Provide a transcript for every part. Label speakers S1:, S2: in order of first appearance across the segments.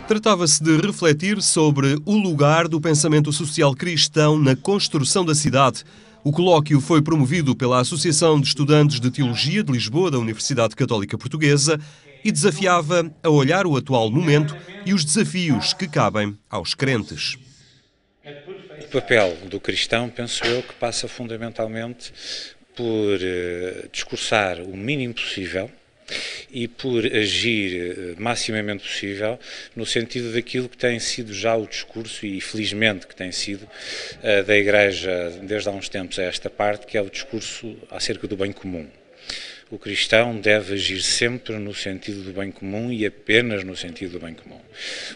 S1: Tratava-se de refletir sobre o lugar do pensamento social cristão na construção da cidade. O colóquio foi promovido pela Associação de Estudantes de Teologia de Lisboa da Universidade Católica Portuguesa e desafiava a olhar o atual momento e os desafios que cabem aos crentes.
S2: O papel do cristão, penso eu, que passa fundamentalmente por discursar o mínimo possível e por agir maximamente possível no sentido daquilo que tem sido já o discurso, e felizmente que tem sido, da Igreja desde há uns tempos a esta parte, que é o discurso acerca do bem comum. O cristão deve agir sempre no sentido do bem comum e apenas no sentido do bem comum.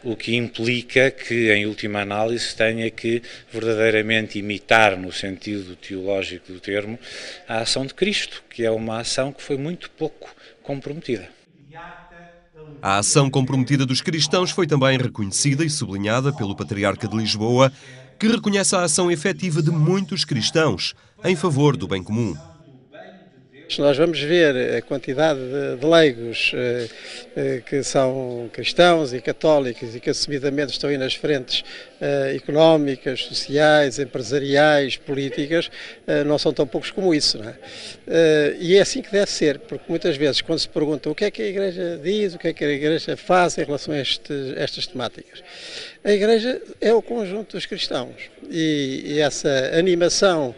S2: O que implica que, em última análise, tenha que verdadeiramente imitar, no sentido teológico do termo, a ação de Cristo, que é uma ação que foi muito pouco comprometida.
S1: A ação comprometida dos cristãos foi também reconhecida e sublinhada pelo Patriarca de Lisboa, que reconhece a ação efetiva de muitos cristãos em favor do bem comum.
S3: Se nós vamos ver a quantidade de leigos que são cristãos e católicos e que assumidamente estão aí nas frentes económicas, sociais, empresariais, políticas, não são tão poucos como isso, não é? E é assim que deve ser, porque muitas vezes quando se pergunta o que é que a Igreja diz, o que é que a Igreja faz em relação a estas temáticas, a Igreja é o conjunto dos cristãos e essa animação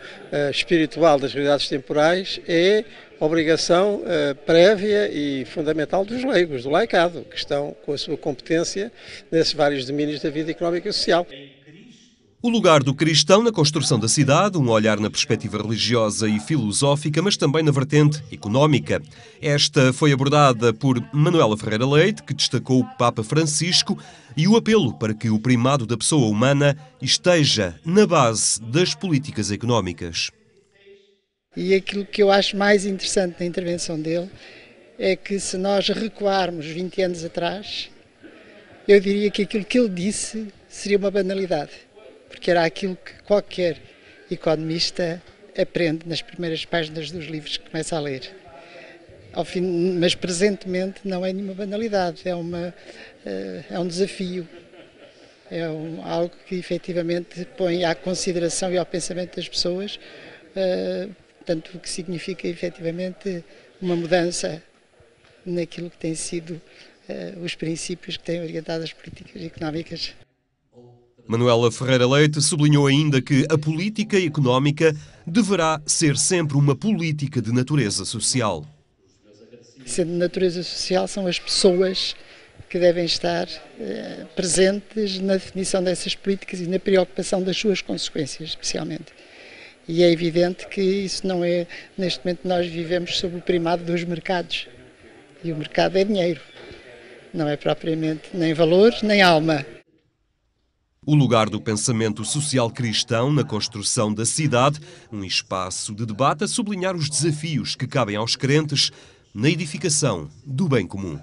S3: espiritual das realidades temporais é obrigação prévia e fundamental dos leigos, do laicado, que estão com a sua competência nesses vários domínios da vida económica e social.
S1: O lugar do cristão na construção da cidade, um olhar na perspectiva religiosa e filosófica, mas também na vertente económica. Esta foi abordada por Manuela Ferreira Leite, que destacou o Papa Francisco e o apelo para que o primado da pessoa humana esteja na base das políticas económicas.
S4: E aquilo que eu acho mais interessante na intervenção dele é que, se nós recuarmos 20 anos atrás, eu diria que aquilo que ele disse seria uma banalidade, porque era aquilo que qualquer economista aprende nas primeiras páginas dos livros que começa a ler. Mas presentemente não é nenhuma banalidade, é um desafio, algo que efetivamente põe à consideração e ao pensamento das pessoas, portanto, o que significa efetivamente uma mudança naquilo que têm sido os princípios que têm orientado as políticas económicas.
S1: Manuela Ferreira Leite sublinhou ainda que a política económica deverá ser sempre uma política de natureza social.
S4: Sendo de natureza social, são as pessoas que devem estar presentes na definição dessas políticas e na preocupação das suas consequências, especialmente. E é evidente que isso não é, neste momento nós vivemos sob o primado dos mercados. E o mercado é dinheiro, não é propriamente nem valores nem alma.
S1: O lugar do pensamento social cristão na construção da cidade, um espaço de debate a sublinhar os desafios que cabem aos crentes na edificação do bem comum.